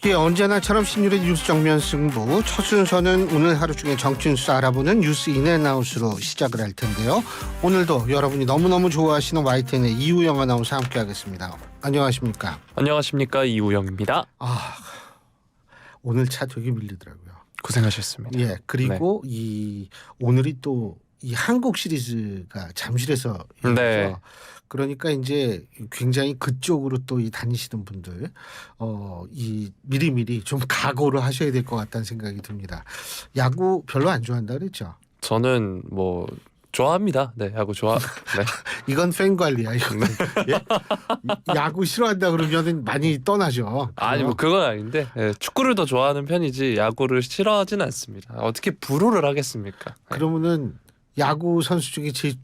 예, 언제나처럼 신율의 뉴스 정면 승부. 첫 순서는 오늘 하루 중에 정치 뉴스 알아보는 뉴스 인앤아웃으로 시작을 할 텐데요. 오늘도 여러분이 너무너무 좋아하시는 YTN의 이우영 아나운서 함께하겠습니다. 안녕하십니까? 안녕하십니까, 이우영입니다. 오늘 차 되게 밀리더라고요. 고생하셨습니다. 예, 그리고 오늘이 또 이 한국 시리즈가 잠실에서 네. 그러니까 이제 굉장히 그쪽으로 또 다니시는 분들 이 미리미리 좀 각오를 하셔야 될 것 같다는 생각이 듭니다. 야구 별로 안 좋아한다 그랬죠? 저는 뭐 좋아합니다. 네, 야구 좋아. 네. 이건 팬 관리야. 이건. 예? 야구 싫어한다 그러면은 많이 떠나죠. 아니 뭐 그건 아닌데 축구를 더 좋아하는 편이지 야구를 싫어하진 않습니다. 어떻게 불호를 하겠습니까? 그러면은 야구 선수 중에 제일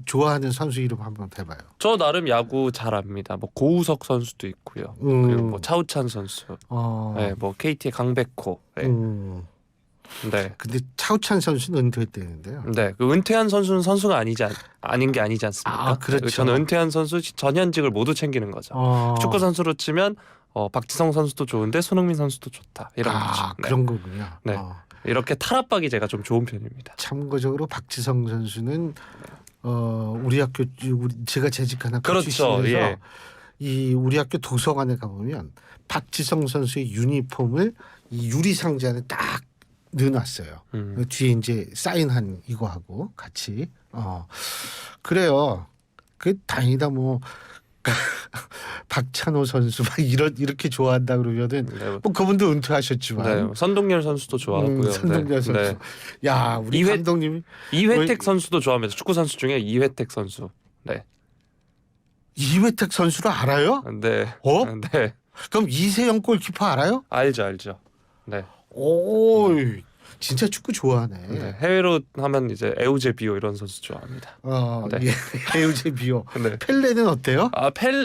좋아하는 선수 이름 한번 해봐요. 저 나름 야구 잘합니다. 뭐 고우석 선수도 있고요. 그리고 뭐 차우찬 선수, 네, 뭐 KT의 강백호. 네. 네. 근데 차우찬 선수는 은퇴했대는데요. 네, 그 은퇴한 선수는 선수가 아닌 게 아니지 않습니까? 그렇죠. 저는 은퇴한 선수 전현직을 모두 챙기는 거죠. 축구 선수로 치면 박지성 선수도 좋은데 손흥민 선수도 좋다 이런 거죠. 네. 그런 거군요. 네. 이렇게 탈압박이 제가 좀 좋은 편입니다. 참고적으로 박지성 선수는 우리 학교 제가 재직한 학교 그렇죠. 출신에서 예. 이 우리 학교 도서관에 가보면 박지성 선수의 유니폼을 이 유리 상자 안에 딱 넣어놨어요. 뒤에 이제 사인한 이거하고 같이 그래요. 그 다행이다 뭐. 박찬호 선수 막 이렇게 좋아한다 그러면은 뭐 그분도 은퇴하셨지만 선동열 선수도 좋아하고요. 선동열 선수. 네. 야 우리 감독님이 이회택 선수도 좋아합니다. 축구 선수 중에 이회택 선수. 네. 이회택 선수를 알아요? 네. 네. 그럼 이세영 골키퍼 알아요? 알죠. 네. 오, 진짜 축구 좋아하네. 네. 해외로 하면 이제 에우제비오 이런 선수 좋아합니다. 네. 예, 에우제비오. 네. 펠레는 어때요?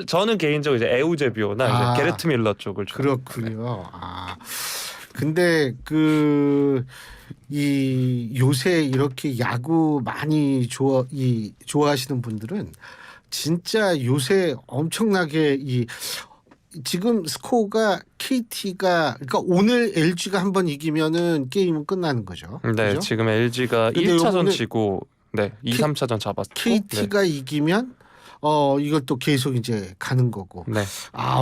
저는 개인적으로 이제 에우제비오나 이제 게르트 밀러 쪽을 좋아합니다. 그렇군요. 근데 요새 이렇게 야구 많이 좋아하시는 분들은 진짜 요새 엄청나게 지금 스코어가 KT가 그러니까 오늘 LG가 한번 이기면은 게임은 끝나는 거죠. 네, 그죠? 지금 LG가 1차전 지고 2, 3차전 잡았고 KT가 이기면 이걸 또 계속 이제 가는 거고. 네.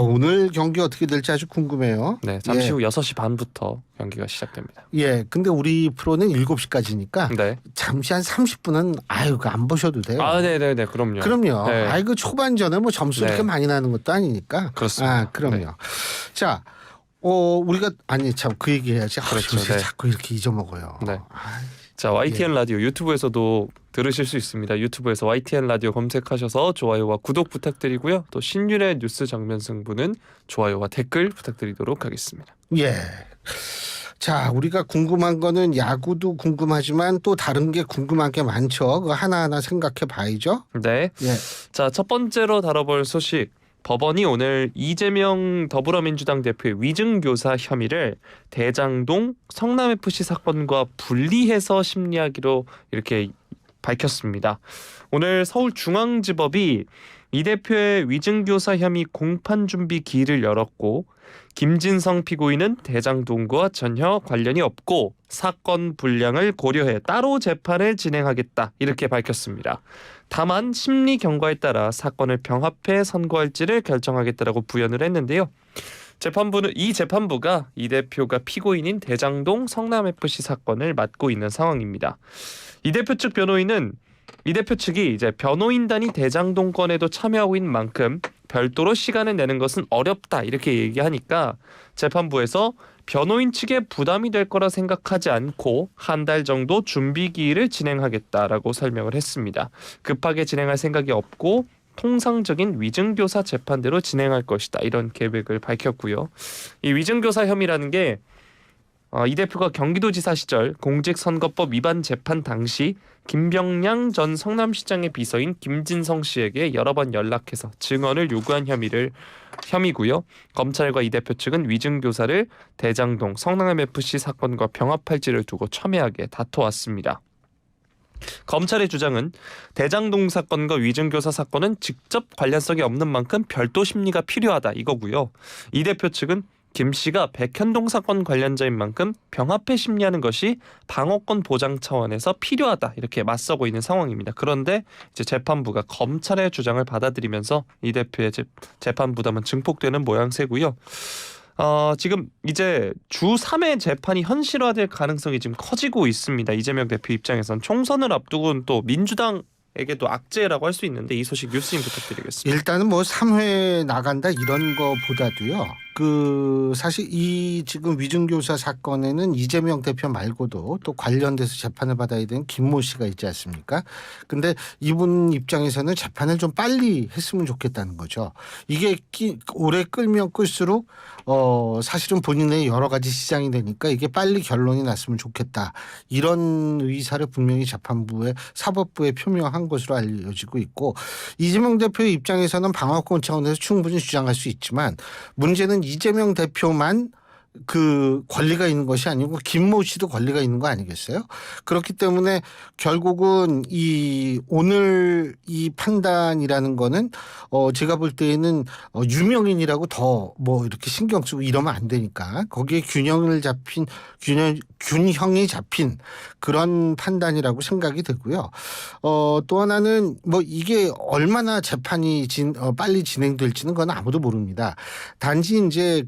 오늘 경기 어떻게 될지 아주 궁금해요. 네, 잠시 후 6시 반부터 경기가 시작됩니다. 예. 근데 우리 프로는 7시까지니까 네. 잠시 한 30분은 안 보셔도 돼요. 네, 그럼요. 그럼요. 네. 그 초반전에 뭐 점수 이렇게 많이 나는 것도 아니니까. 그렇습니다. 그럼요. 네. 자, 우리가 참 그 얘기 해야지. 그렇죠. 요새 네. 자꾸 이렇게 잊어먹어요. 네. 자, YTN 라디오 유튜브에서도 들으실 수 있습니다. 유튜브에서 YTN 라디오 검색하셔서 좋아요와 구독 부탁드리고요. 또 신율의 뉴스 정면 승부는 좋아요와 댓글 부탁드리도록 하겠습니다. 예. 자, 우리가 궁금한 거는 야구도 궁금하지만 또 다른 게 궁금한 게 많죠. 그거 하나하나 생각해 봐야죠. 네. 예. 자, 첫 번째로 다뤄볼 소식. 법원이 오늘 이재명 더불어민주당 대표의 위증교사 혐의를 대장동 성남FC 사건과 분리해서 심리하기로 이렇게 밝혔습니다. 오늘 서울중앙지법이 이 대표의 위증교사 혐의 공판 준비 기일을 열었고 김진성 피고인은 대장동과 전혀 관련이 없고 사건 분량을 고려해 따로 재판을 진행하겠다 이렇게 밝혔습니다. 다만 심리 경과에 따라 사건을 병합해 선고할지를 결정하겠다라고 부연을 했는데요. 재판부가 이 대표가 피고인인 대장동 성남FC 사건을 맡고 있는 상황입니다. 이 대표 측 변호인은 이 대표 측이 이제 변호인단이 대장동 건에도 참여하고 있는 만큼 별도로 시간을 내는 것은 어렵다 이렇게 얘기하니까 재판부에서 변호인 측에 부담이 될 거라 생각하지 않고 한 달 정도 준비 기일을 진행하겠다라고 설명을 했습니다. 급하게 진행할 생각이 없고 통상적인 위증교사 재판대로 진행할 것이다 이런 계획을 밝혔고요. 이 위증교사 혐의라는 게 이 대표가 경기도지사 시절 공직선거법 위반 재판 당시 김병량 전 성남시장의 비서인 김진성 씨에게 여러 번 연락해서 증언을 요구한 혐의고요. 검찰과 이 대표 측은 위증교사를 대장동 성남FC 사건과 병합할지를 두고 첨예하게 다퉈왔습니다. 검찰의 주장은 대장동 사건과 위증교사 사건은 직접 관련성이 없는 만큼 별도 심리가 필요하다 이거고요. 이 대표 측은 김 씨가 백현동 사건 관련자인 만큼 병합해 심리하는 것이 방어권 보장 차원에서 필요하다 이렇게 맞서고 있는 상황입니다. 그런데 이제 재판부가 검찰의 주장을 받아들이면서 이 대표의 재판 부담은 증폭되는 모양새고요. 지금 이제 주 3회 재판이 현실화될 가능성이 지금 커지고 있습니다. 이재명 대표 입장에선 총선을 앞두고는 또 민주당에게도 악재라고 할 수 있는데 이 소식 뉴스님 부탁드리겠습니다. 일단은 뭐 3회 나간다 이런 거보다도요. 사실 이 지금 위증교사 사건에는 이재명 대표 말고도 또 관련돼서 재판을 받아야 되는 김모 씨가 있지 않습니까? 근데 이분 입장에서는 재판을 좀 빨리 했으면 좋겠다는 거죠. 이게 오래 끌면 끌수록 사실은 본인의 여러 가지 시장이 되니까 이게 빨리 결론이 났으면 좋겠다. 이런 의사를 분명히 재판부에 사법부에 표명한 것으로 알려지고 있고 이재명 대표의 입장에서는 방어권 차원에서 충분히 주장할 수 있지만 문제는 이재명 대표만 그 권리가 있는 것이 아니고 김모 씨도 권리가 있는 거 아니겠어요? 그렇기 때문에 결국은 오늘 이 판단이라는 거는 제가 볼 때에는 유명인이라고 더 뭐 이렇게 신경 쓰고 이러면 안 되니까 거기에 균형이 잡힌 그런 판단이라고 생각이 되고요. 또 하나는 뭐 이게 얼마나 재판이 빨리 진행될지는 그건 아무도 모릅니다. 단지 이제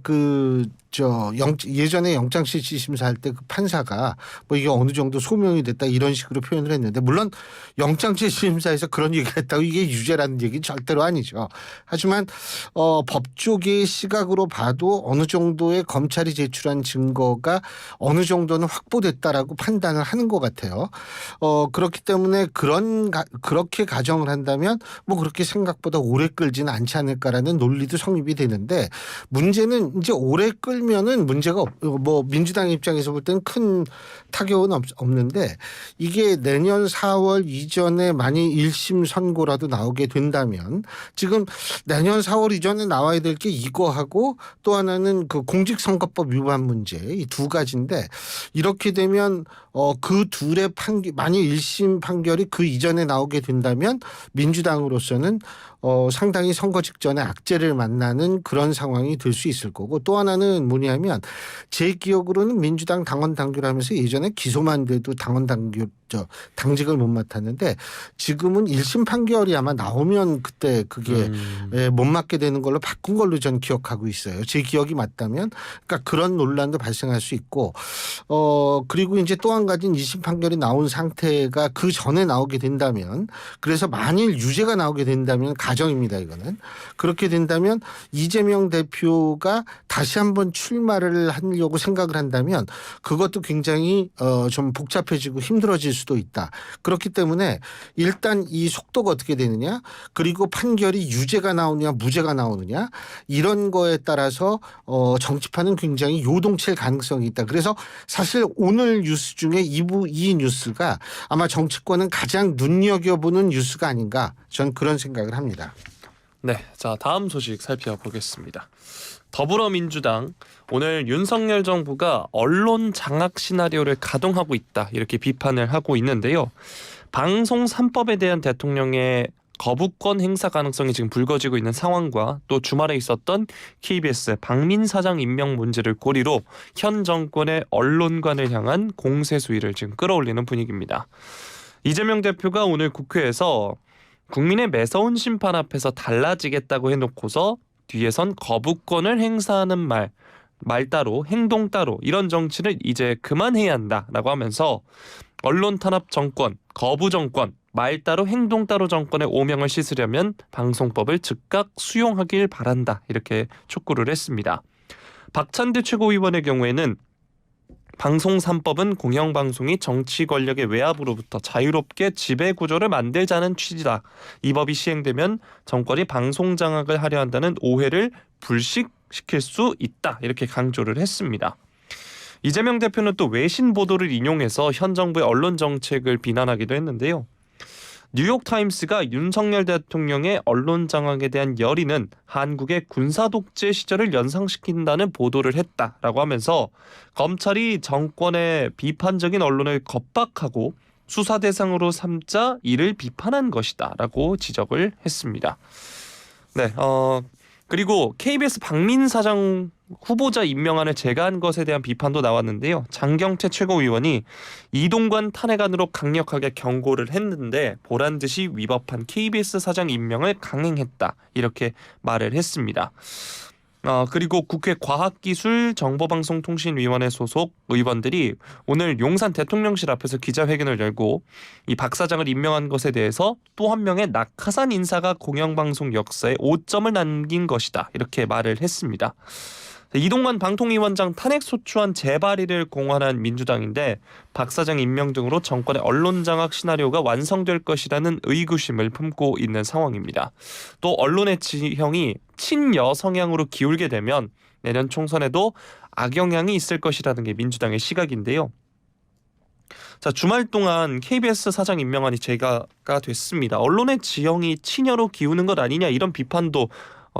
예전에 영장실질 심사할 때 그 판사가 뭐 이게 어느 정도 소명이 됐다 이런 식으로 표현을 했는데 물론 영장실질 심사에서 그런 얘기가 했다고 이게 유죄라는 얘기는 절대로 아니죠. 하지만 법조계의 시각으로 봐도 어느 정도의 검찰이 제출한 증거가 어느 정도는 확보됐다라고 판단을 하는 것 같아요. 그렇기 때문에 그렇게 가정을 한다면 뭐 그렇게 생각보다 오래 끌지는 않지 않을까라는 논리도 성립이 되는데 문제는 이제 오래 끌면은 문제가 뭐 민주당 입장에서 볼 때는 큰 타격은 없는데 이게 내년 4월 이전에 만약 1심 선고라도 나오게 된다면 지금 내년 4월 이전에 나와야 될 게 이거하고 또 하나는 그 공직선거법 위반 문제 이 두 가지인데 이렇게 되면 그 둘의 만약 1심 판결이 그 이전에 나오게 된다면 민주당으로서는 상당히 선거 직전에 악재를 만나는 그런 상황이 될 수 있을 거고 또 하나는 뭐냐면 제 기억으로는 민주당 당원 당규라면서 예전에 기소만 돼도 당직을 못 맡았는데 지금은 1심 판결이 아마 나오면 그때 그게 못 맡게 되는 걸로 바꾼 걸로 전 기억하고 있어요. 제 기억이 맞다면 그러니까 그런 논란도 발생할 수 있고 그리고 이제 또 한 가지는 2심 판결이 나온 상태가 그 전에 나오게 된다면 그래서 만일 유죄가 나오게 된다면 가정입니다. 이거는 그렇게 된다면 이재명 대표가 다시 한번 출마를 하려고 생각을 한다면 그것도 굉장히 좀 복잡해지고 힘들어질 수도 있다. 그렇기 때문에 일단 이 속도가 어떻게 되느냐 그리고 판결이 유죄가 나오느냐 무죄가 나오느냐 이런 거에 따라서 정치판은 굉장히 요동칠 가능성이 있다. 그래서 사실 오늘 뉴스 중에 이 뉴스가 아마 정치권은 가장 눈여겨보는 뉴스가 아닌가 전 그런 생각을 합니다. 네, 자 다음 소식 살펴보겠습니다. 더불어민주당 오늘 윤석열 정부가 언론 장악 시나리오를 가동하고 있다 이렇게 비판을 하고 있는데요. 방송 3법에 대한 대통령의 거부권 행사 가능성이 지금 불거지고 있는 상황과 또 주말에 있었던 KBS 박민 사장 임명 문제를 고리로 현 정권의 언론관을 향한 공세 수위를 지금 끌어올리는 분위기입니다. 이재명 대표가 오늘 국회에서 국민의 매서운 심판 앞에서 달라지겠다고 해놓고서 뒤에선 거부권을 행사하는 말 따로 행동 따로 이런 정치를 이제 그만해야 한다라고 하면서 언론 탄압 정권, 거부 정권, 말 따로 행동 따로 정권의 오명을 씻으려면 방송법을 즉각 수용하길 바란다 이렇게 촉구를 했습니다. 박찬대 최고위원의 경우에는 방송 3법은 공영방송이 정치 권력의 외압으로부터 자유롭게 지배 구조를 만들자는 취지다. 이 법이 시행되면 정권이 방송 장악을 하려 한다는 오해를 불식시킬 수 있다. 이렇게 강조를 했습니다. 이재명 대표는 또 외신 보도를 인용해서 현 정부의 언론 정책을 비난하기도 했는데요. 뉴욕타임스가 윤석열 대통령의 언론 장악에 대한 열의는 한국의 군사 독재 시절을 연상시킨다는 보도를 했다라고 하면서 검찰이 정권의 비판적인 언론을 겁박하고 수사 대상으로 삼자 이를 비판한 것이다라고 지적을 했습니다. 네, 그리고 KBS 박민 사장 후보자 임명안을 제거한 것에 대한 비판도 나왔는데요. 장경태 최고위원이 이동관 탄핵안으로 강력하게 경고를 했는데 보란 듯이 위법한 KBS 사장 임명을 강행했다 이렇게 말을 했습니다. 그리고 국회 과학기술정보방송통신위원회 소속 의원들이 오늘 용산 대통령실 앞에서 기자회견을 열고 이 박 사장을 임명한 것에 대해서 또 한 명의 낙하산 인사가 공영방송 역사에 오점을 남긴 것이다 이렇게 말을 했습니다. 이동관 방통위원장 탄핵소추안 재발의를 공언한 민주당인데 박 사장 임명 등으로 정권의 언론장악 시나리오가 완성될 것이라는 의구심을 품고 있는 상황입니다. 또 언론의 지형이 친여 성향으로 기울게 되면 내년 총선에도 악영향이 있을 것이라는 게 민주당의 시각인데요. 자, 주말 동안 KBS 사장 임명안이 제거가 됐습니다. 언론의 지형이 친여로 기우는 것 아니냐 이런 비판도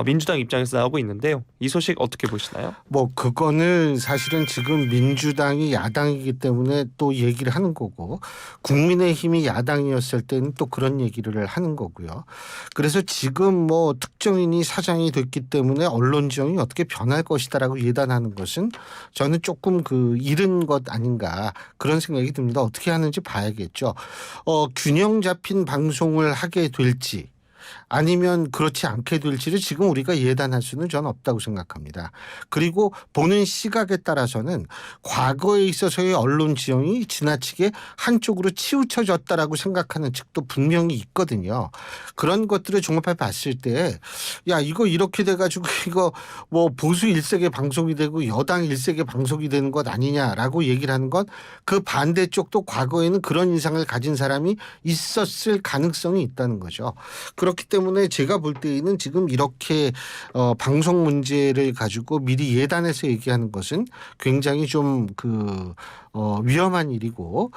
민주당 입장에서 나오고 있는데요. 이 소식 어떻게 보시나요? 뭐 그거는 사실은 지금 민주당이 야당이기 때문에 또 얘기를 하는 거고 국민의힘이 야당이었을 때는 또 그런 얘기를 하는 거고요. 그래서 지금 뭐 특정인이 사장이 됐기 때문에 언론 지형이 어떻게 변할 것이다라고 예단하는 것은 저는 조금 이른 것 아닌가 그런 생각이 듭니다. 어떻게 하는지 봐야겠죠. 균형 잡힌 방송을 하게 될지 아니면 그렇지 않게 될지를 지금 우리가 예단할 수는 저는 없다고 생각합니다. 그리고 보는 시각에 따라서는 과거에 있어서의 언론 지형이 지나치게 한쪽으로 치우쳐졌다라고 생각하는 측도 분명히 있거든요. 그런 것들을 종합해 봤을 때 야 이거 이렇게 돼가지고 이거 뭐 보수 일색의 방송이 되고 여당 일색의 방송이 되는 것 아니냐라고 얘기를 하는 건 그 반대쪽도 과거에는 그런 인상을 가진 사람이 있었을 가능성이 있다는 거죠. 그렇기 때문에 제가 볼 때에는 지금 이렇게 방송 문제를 가지고 미리 예단해서 얘기하는 것은 굉장히 좀 위험한 일이고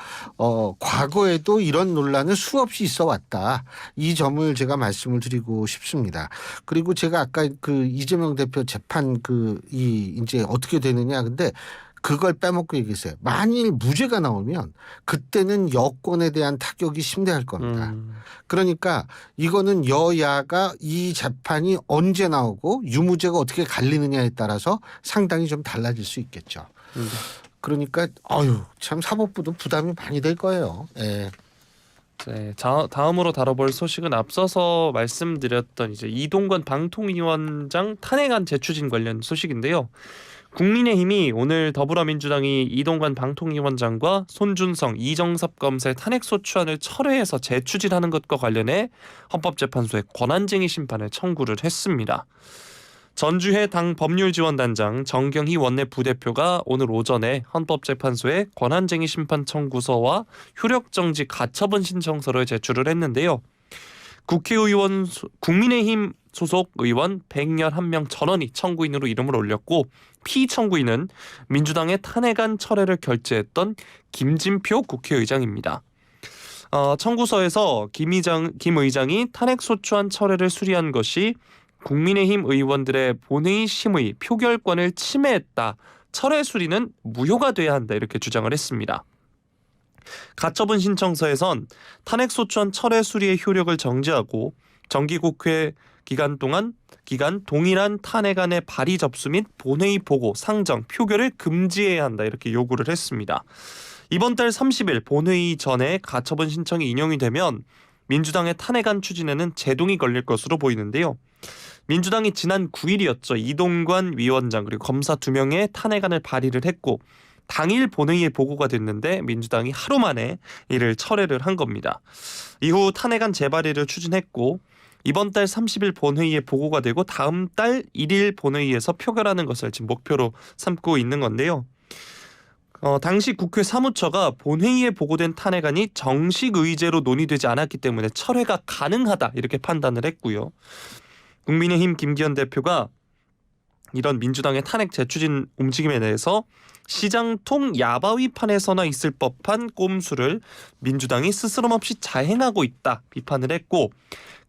과거에도 이런 논란은 수없이 있어 왔다. 이 점을 제가 말씀을 드리고 싶습니다. 그리고 제가 아까 이재명 대표 재판 이제 어떻게 되느냐 근데 그걸 빼먹고 얘기했어요. 만일 무죄가 나오면 그때는 여권에 대한 타격이 심대할 겁니다. 그러니까 이거는 여야가 이 재판이 언제 나오고 유무죄가 어떻게 갈리느냐에 따라서 상당히 좀 달라질 수 있겠죠. 그러니까 참 사법부도 부담이 많이 될 거예요. 예. 네, 다음으로 다뤄볼 소식은 앞서서 말씀드렸던 이제 이동관 방통위원장 탄핵안 재추진 관련 소식인데요. 국민의힘이 오늘 더불어민주당이 이동관 방통위원장과 손준성, 이정섭 검사의 탄핵소추안을 철회해서 재추진하는 것과 관련해 헌법재판소에 권한쟁의 심판을 청구를 했습니다. 전주회 당 법률지원단장 정경희 원내 부대표가 오늘 오전에 헌법재판소에 권한쟁의 심판 청구서와 효력정지 가처분 신청서를 제출을 했는데요. 국민의힘 소속 의원 111명 전원이 청구인으로 이름을 올렸고 피청구인은 민주당의 탄핵안 철회를 결재했던 김진표 국회의장입니다. 청구서에서 김 의장이 탄핵소추안 철회를 수리한 것이 국민의힘 의원들의 본회의 심의 표결권을 침해했다. 철회 수리는 무효가 돼야 한다 이렇게 주장을 했습니다. 가처분 신청서에선 탄핵소추안 철회 수리의 효력을 정지하고 정기국회 기간 동일한 탄핵안의 발의 접수 및 본회의 보고, 상정, 표결을 금지해야 한다 이렇게 요구를 했습니다. 이번 달 30일 본회의 전에 가처분 신청이 인용이 되면 민주당의 탄핵안 추진에는 제동이 걸릴 것으로 보이는데요. 민주당이 지난 9일이었죠. 이동관 위원장 그리고 검사 2명의 탄핵안을 발의를 했고 당일 본회의에 보고가 됐는데 민주당이 하루 만에 이를 철회를 한 겁니다. 이후 탄핵안 재발의를 추진했고 이번 달 30일 본회의에 보고가 되고 다음 달 1일 본회의에서 표결하는 것을 지금 목표로 삼고 있는 건데요. 당시 국회 사무처가 본회의에 보고된 탄핵안이 정식 의제로 논의되지 않았기 때문에 철회가 가능하다 이렇게 판단을 했고요. 국민의힘 김기현 대표가 이런 민주당의 탄핵 재추진 움직임에 대해서 시장통 야바위판에서나 있을 법한 꼼수를 민주당이 스스럼없이 자행하고 있다 비판을 했고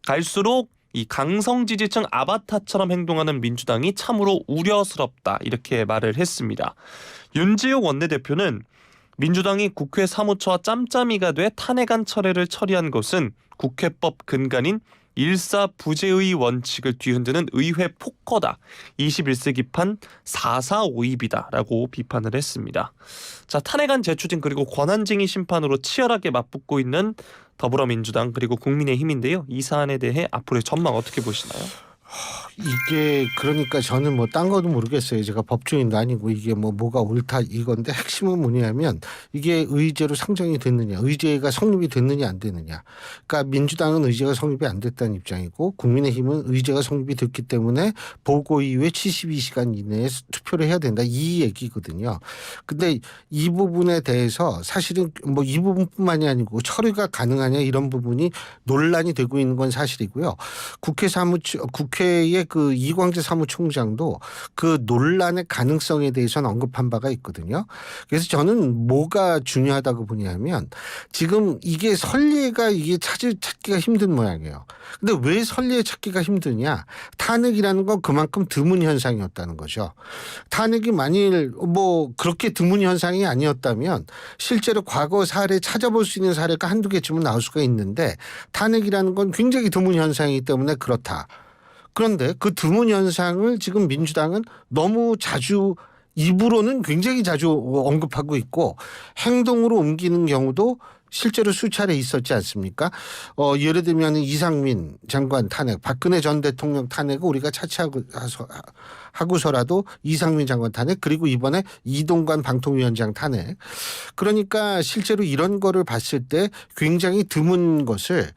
갈수록 이 강성 지지층 아바타처럼 행동하는 민주당이 참으로 우려스럽다 이렇게 말을 했습니다. 윤지욱 원내대표는 민주당이 국회 사무처와 짬짬이가 돼 탄핵안 철회를 처리한 것은 국회법 근간인 일사부재의 원칙을 뒤흔드는 의회 폭거다. 21세기판 4.4.5입이다라고 비판을 했습니다. 자, 탄핵안 제추진 그리고 권한쟁의 심판으로 치열하게 맞붙고 있는 더불어민주당 그리고 국민의힘인데요. 이 사안에 대해 앞으로의 전망 어떻게 보시나요? 이게 그러니까 저는 뭐 딴 거도 모르겠어요. 제가 법조인도 아니고 이게 뭐가 옳다 이건데 핵심은 뭐냐면 이게 의제로 상정이 됐느냐, 의제가 성립이 됐느냐 안 됐느냐. 그러니까 민주당은 의제가 성립이 안 됐다는 입장이고 국민의힘은 의제가 성립이 됐기 때문에 보고 이후에 72시간 이내에 투표를 해야 된다 이 얘기거든요. 근데 이 부분에 대해서 사실은 뭐 이 부분뿐만이 아니고 처리가 가능하냐 이런 부분이 논란이 되고 있는 건 사실이고요. 국회의 그 이광재 사무총장도 그 논란의 가능성에 대해서는 언급한 바가 있거든요. 그래서 저는 뭐가 중요하다고 보냐면 지금 이게 선례가 이게 찾기가 힘든 모양이에요. 근데 왜 선례 찾기가 힘드냐? 탄핵이라는 건 그만큼 드문 현상이었다는 거죠. 탄핵이 만일 뭐 그렇게 드문 현상이 아니었다면 실제로 과거 사례 찾아볼 수 있는 사례가 한두 개쯤은 나올 수가 있는데 탄핵이라는 건 굉장히 드문 현상이기 때문에 그렇다. 그런데 그 드문 현상을 지금 민주당은 너무 자주 입으로는 굉장히 자주 언급하고 있고 행동으로 옮기는 경우도 실제로 수차례 있었지 않습니까? 예를 들면 이상민 장관 탄핵, 박근혜 전 대통령 탄핵을 우리가 차치하고서라도 이상민 장관 탄핵 그리고 이번에 이동관 방통위원장 탄핵. 그러니까 실제로 이런 거를 봤을 때 굉장히 드문 것을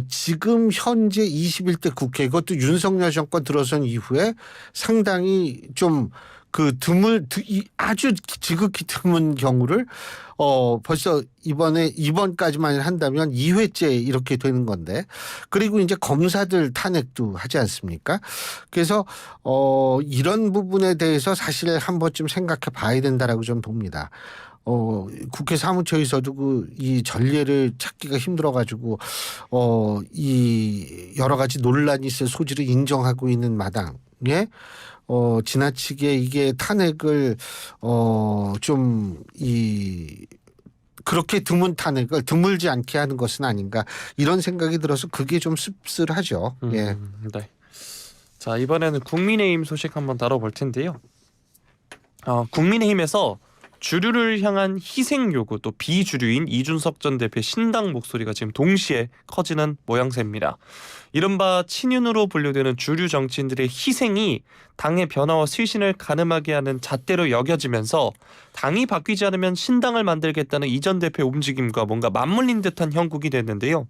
지금 현재 21대 국회 이것도 윤석열 정권 들어선 이후에 상당히 좀 아주 지극히 드문 경우를 벌써 이번까지만 한다면 2회째 이렇게 되는 건데 그리고 이제 검사들 탄핵도 하지 않습니까? 그래서 이런 부분에 대해서 사실 한 번쯤 생각해 봐야 된다라고 좀 봅니다. 국회 사무처에서도 이 전례를 찾기가 힘들어가지고 이 여러 가지 논란이 있을 소지를 인정하고 있는 마당에 지나치게 이게 탄핵을 그렇게 드문 탄핵을 드물지 않게 하는 것은 아닌가 이런 생각이 들어서 그게 좀 씁쓸하죠. 예. 네. 자, 이번에는 국민의힘 소식 한번 다뤄볼 텐데요. 국민의힘에서 주류를 향한 희생 요구 또 비주류인 이준석 전 대표의 신당 목소리가 지금 동시에 커지는 모양새입니다. 이른바 친윤으로 분류되는 주류 정치인들의 희생이 당의 변화와 쇄신을 가늠하게 하는 잣대로 여겨지면서 당이 바뀌지 않으면 신당을 만들겠다는 이 전 대표의 움직임과 뭔가 맞물린 듯한 형국이 됐는데요.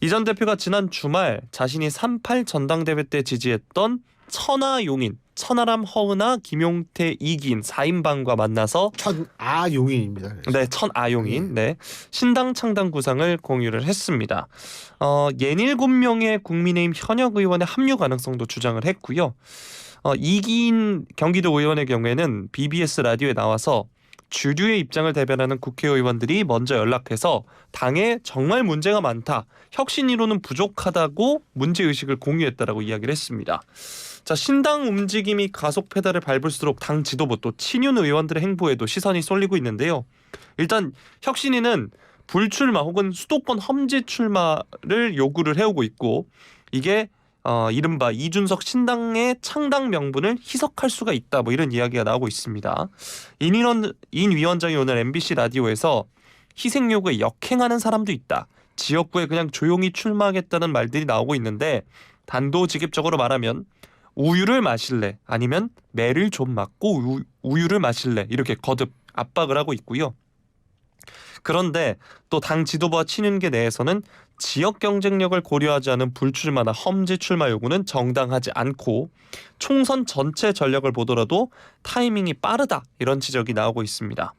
이 전 대표가 지난 주말 자신이 3.8 전당대회 때 지지했던 천하용인, 천하람, 허은하, 김용태, 이기인 4인방과 만나서 천아용인입니다. 네, 천아용인. 네. 신당 창당 구상을 공유를 했습니다. 67명의 국민의힘 현역 의원의 합류 가능성도 주장을 했고요. 이기인 경기도 의원의 경우에는 BBS 라디오에 나와서 주류의 입장을 대변하는 국회의원들이 먼저 연락해서 당에 정말 문제가 많다. 혁신이로는 부족하다고 문제의식을 공유했다라고 이야기를 했습니다. 자, 신당 움직임이 가속 페달을 밟을수록 당 지도부 또 친윤 의원들의 행보에도 시선이 쏠리고 있는데요. 일단 혁신위는 불출마 혹은 수도권 험지 출마를 요구를 해오고 있고 이게 이른바 이준석 신당의 창당 명분을 희석할 수가 있다 뭐 이런 이야기가 나오고 있습니다. 인 위원장이 오늘 MBC 라디오에서 희생 요구에 역행하는 사람도 있다. 지역구에 그냥 조용히 출마하겠다는 말들이 나오고 있는데 단도직입적으로 말하면 우유를 마실래 아니면 매를 좀 맞고 우유를 마실래 이렇게 거듭 압박을 하고 있고요. 그런데 또 당 지도부와 친윤계 내에서는 지역 경쟁력을 고려하지 않은 불출마나 험지 출마 요구는 정당하지 않고 총선 전체 전략을 보더라도 타이밍이 빠르다 이런 지적이 나오고 있습니다.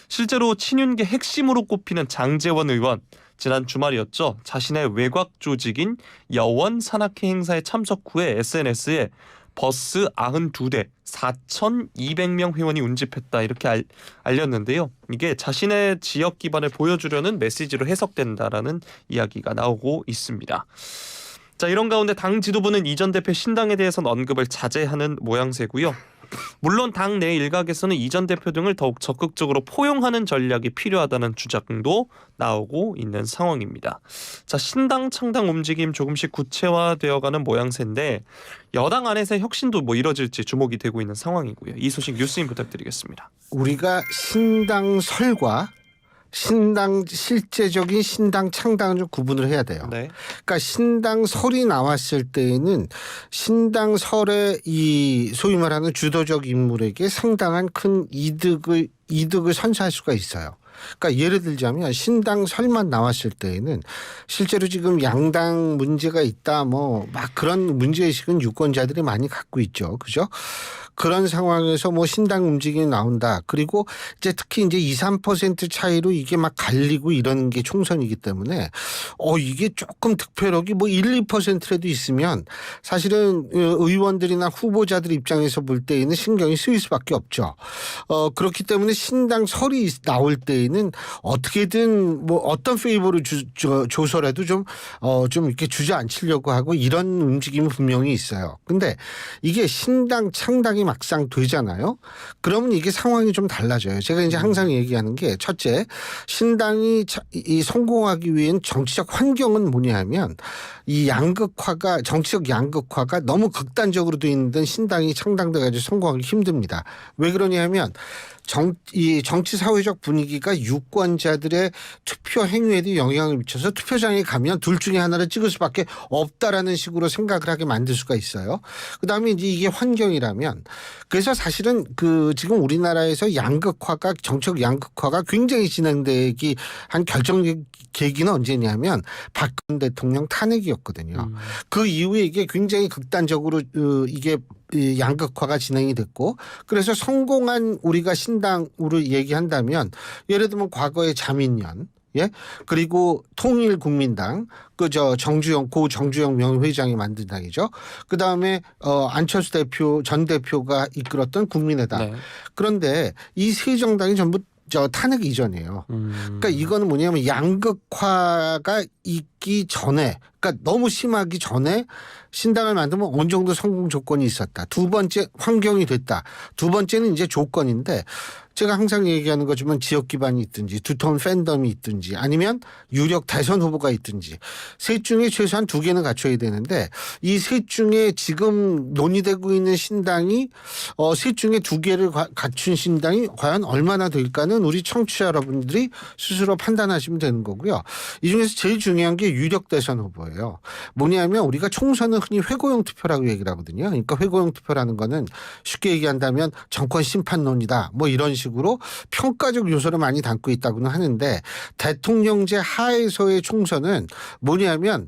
실제로 친윤계 핵심으로 꼽히는 장제원 의원 지난 주말이었죠. 자신의 외곽 조직인 여원 산악회 행사에 참석 후에 SNS에 버스 92대 4,200명 회원이 운집했다 이렇게 알렸는데요. 이게 자신의 지역 기반을 보여주려는 메시지로 해석된다라는 이야기가 나오고 있습니다. 자, 이런 가운데 당 지도부는 이 전 대표 신당에 대해서는 언급을 자제하는 모양새고요. 물론 당내 일각에서는 이 전 대표 등을 더욱 적극적으로 포용하는 전략이 필요하다는 주장도 나오고 있는 상황입니다. 자, 신당 창당 움직임 조금씩 구체화되어가는 모양새인데 여당 안에서의 혁신도 뭐 이뤄질지 주목이 되고 있는 상황이고요. 이 소식 뉴스인 부탁드리겠습니다. 우리가 신당 설과 실제적인 신당 창당을 좀 구분을 해야 돼요. 네. 그러니까 신당 설이 나왔을 때에는 신당 설의 이 소위 말하는 주도적 인물에게 상당한 큰 이득을 선사할 수가 있어요. 그러니까 예를 들자면 신당 설만 나왔을 때에는 실제로 지금 양당 문제가 있다 뭐 막 그런 문제의식은 유권자들이 많이 갖고 있죠. 그죠? 그런 상황에서 뭐 신당 움직임이 나온다. 그리고 이제 특히 이제 2, 3% 차이로 이게 막 갈리고 이러는 게 총선이기 때문에 이게 조금 득표력이 뭐 1, 2%라도 있으면 사실은 의원들이나 후보자들 입장에서 볼 때에는 신경이 쓰일 수밖에 없죠. 그렇기 때문에 신당 설이 나올 때에는 어떻게든 뭐 어떤 페이버를 줘서라도 좀 이렇게 주저앉히려고 하고 이런 움직임이 분명히 있어요. 근데 이게 신당 창당이 막상 되잖아요. 그러면 이게 상황이 좀 달라져요. 제가 이제 항상 얘기하는 게 첫째, 신당이 성공하기 위한 정치적 환경은 뭐냐면 이 정치적 양극화가 너무 극단적으로 돼 있는 신당이 창당돼 가지고 성공하기 힘듭니다. 왜 그러냐면 이 정치 사회적 분위기가 유권자들의 투표 행위에도 영향을 미쳐서 투표장에 가면 둘 중에 하나를 찍을 수밖에 없다라는 식으로 생각을 하게 만들 수가 있어요. 그다음에 이제 이게 환경이라면 그래서 사실은 지금 우리나라에서 정치적 양극화가 굉장히 진행되기 한 결정적 계기는 언제냐면 박근혜 대통령 탄핵이었거든요. 그 이후에 이게 굉장히 극단적으로 이게 양극화가 진행이 됐고 그래서 성공한 우리가 신당으로 얘기한다면 예를 들면 과거의 자민련 그리고 통일국민당 정주영 명예회장이 만든 당이죠. 그다음에 안철수 전 대표가 이끌었던 국민의당. 네. 그런데 이 세 정당이 전부 탄핵 이전이에요. 그러니까 이거는 뭐냐면 양극화가 있기 전에 그러니까 너무 심하기 전에 신당을 만들면 어느 정도 성공 조건이 있었다. 두 번째 환경이 됐다. 두 번째는 이제 조건인데 제가 항상 얘기하는 거지만 지역 기반이 있든지 두터운 팬덤이 있든지 아니면 유력 대선 후보가 있든지 셋 중에 최소한 두 개는 갖춰야 되는데 이 셋 중에 지금 논의되고 있는 신당이 셋 중에 두 개를 갖춘 신당이 과연 얼마나 될까는 우리 청취자 여러분들이 스스로 판단하시면 되는 거고요. 이 중에서 제일 중요한 게 유력 대선 후보예요. 뭐냐면 우리가 총선은 흔히 회고형 투표라고 얘기를 하거든요. 그러니까 회고형 투표라는 거는 쉽게 얘기한다면 정권 심판론이다. 뭐 이런 식으로 평가적 요소를 많이 담고 있다고는 하는데 대통령제 하에서의 총선은 뭐냐면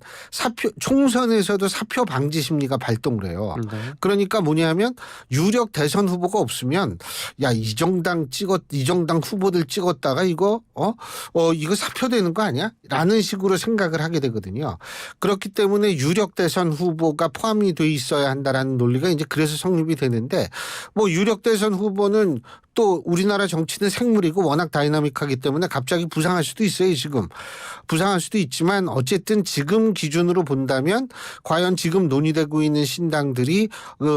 총선에서도 사표 방지 심리가 발동을 해요. 그러니까 뭐냐면 유력 대선 후보가 없으면 야 이 정당 후보들 찍었다가 이거 사표되는 거 아니야? 라는 식으로 생각을 하게 되거든요. 그렇기 때문에 유력 대선 후보가 포함이 돼 있어야 한다라는 논리가 이제 그래서 성립이 되는데 뭐 유력 대선 후보는 또 우리나라 정치는 생물이고 워낙 다이나믹하기 때문에 갑자기 부상할 수도 있어요. 지금 부상할 수도 있지만 어쨌든 지금 기준으로 본다면 과연 지금 논의되고 있는 신당들이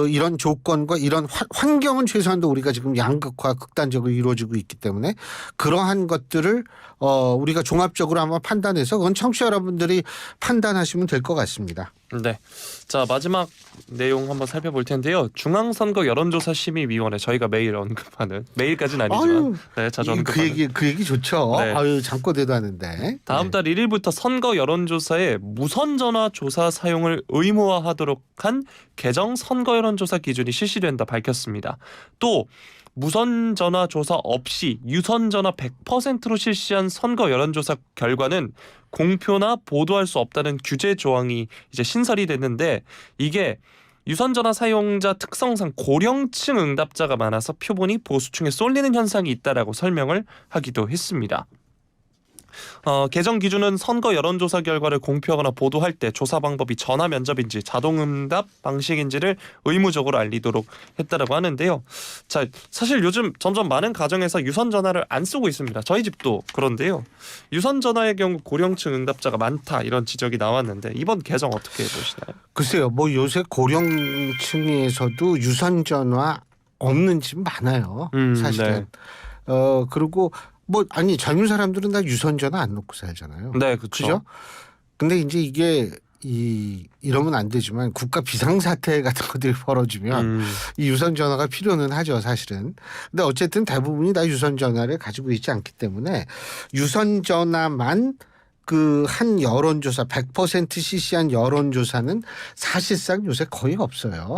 이런 조건과 이런 환경은 최소한도 우리가 지금 양극화 극단적으로 이루어지고 있기 때문에 그러한 것들을 우리가 종합적으로 한번 판단해서 그건 청취자 여러분들이 판단하시면 될 것 같습니다. 네. 자, 마지막 내용 한번 살펴볼 텐데요. 중앙선거 여론조사심의위원회 저희가 매일 언급하는 매일까지는 아니지만 자주 언급하는 그 얘기 좋죠. 네. 잠꼬대도 하는데. 다음 달 1일부터 선거 여론조사에 무선 전화 조사 사용을 의무화하도록 한 개정 선거 여론조사 기준이 실시된다 밝혔습니다. 또 무선 전화 조사 없이 유선 전화 100%로 실시한 선거 여론조사 결과는 공표나 보도할 수 없다는 규제 조항이 이제 신설이 됐는데 이게 유선전화 사용자 특성상 고령층 응답자가 많아서 표본이 보수층에 쏠리는 현상이 있다라고 설명을 하기도 했습니다. 개정 기준은 선거 여론조사 결과를 공표하거나 보도할 때 조사 방법이 전화 면접인지 자동응답 방식인지를 의무적으로 알리도록 했다라고 하는데요. 자, 사실 요즘 점점 많은 가정에서 유선 전화를 안 쓰고 있습니다. 저희 집도 그런데요. 유선 전화의 경우 고령층 응답자가 많다 이런 지적이 나왔는데 이번 개정 어떻게 보시나요? 글쎄요. 뭐 요새 고령층에서도 유선 전화 없는 집 많아요. 사실은. 네. 그리고 뭐 아니 젊은 사람들은 다 유선 전화 안 놓고 살잖아요. 네, 그렇죠. 그죠? 근데 이제 이게 이러면 안 되지만 국가 비상사태 같은 것들이 벌어지면 이 유선 전화가 필요는 하죠, 사실은. 근데 어쨌든 대부분이 다 유선 전화를 가지고 있지 않기 때문에 유선 전화만 그 한 여론조사 100% 실시한 여론조사는 사실상 요새 거의 없어요.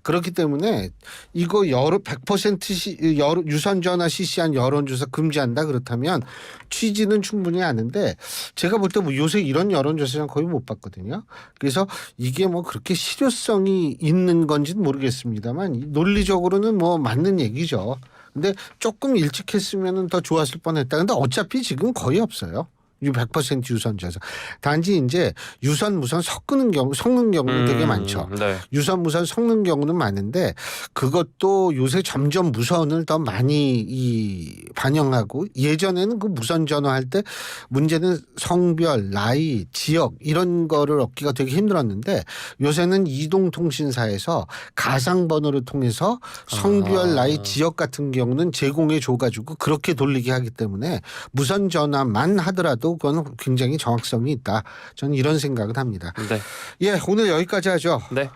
그렇기 때문에 이거 100% 유선 전화 실시한 여론조사 금지한다 그렇다면 취지는 충분히 아는데 제가 볼 때 뭐 요새 이런 여론조사는 거의 못 봤거든요. 그래서 이게 뭐 그렇게 실효성이 있는 건지는 모르겠습니다만 논리적으로는 뭐 맞는 얘기죠. 근데 조금 일찍 했으면 더 좋았을 뻔했다. 근데 어차피 지금 거의 없어요. 100% 유선 전화. 단지 이제 유선 무선 섞는 경우는 되게 많죠. 네. 유선 무선 섞는 경우는 많은데 그것도 요새 점점 무선을 더 많이 반영하고 예전에는 그 무선 전화할 때 문제는 성별, 나이, 지역 이런 거를 얻기가 되게 힘들었는데 요새는 이동통신사에서 가상번호를 통해서 성별, 나이, 지역 같은 경우는 제공해 줘가지고 그렇게 돌리게 하기 때문에 무선 전화만 하더라도 그건 굉장히 정확성이 있다. 저는 이런 생각을 합니다. 네. 예, 오늘 여기까지 하죠. 네.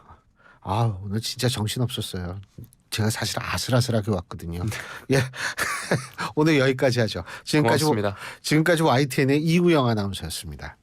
아, 오늘 진짜 정신 없었어요. 제가 사실 아슬아슬하게 왔거든요. 예, 오늘 여기까지 하죠. 고맙습니다. 지금까지 YTN의 이우영 아나운서였습니다.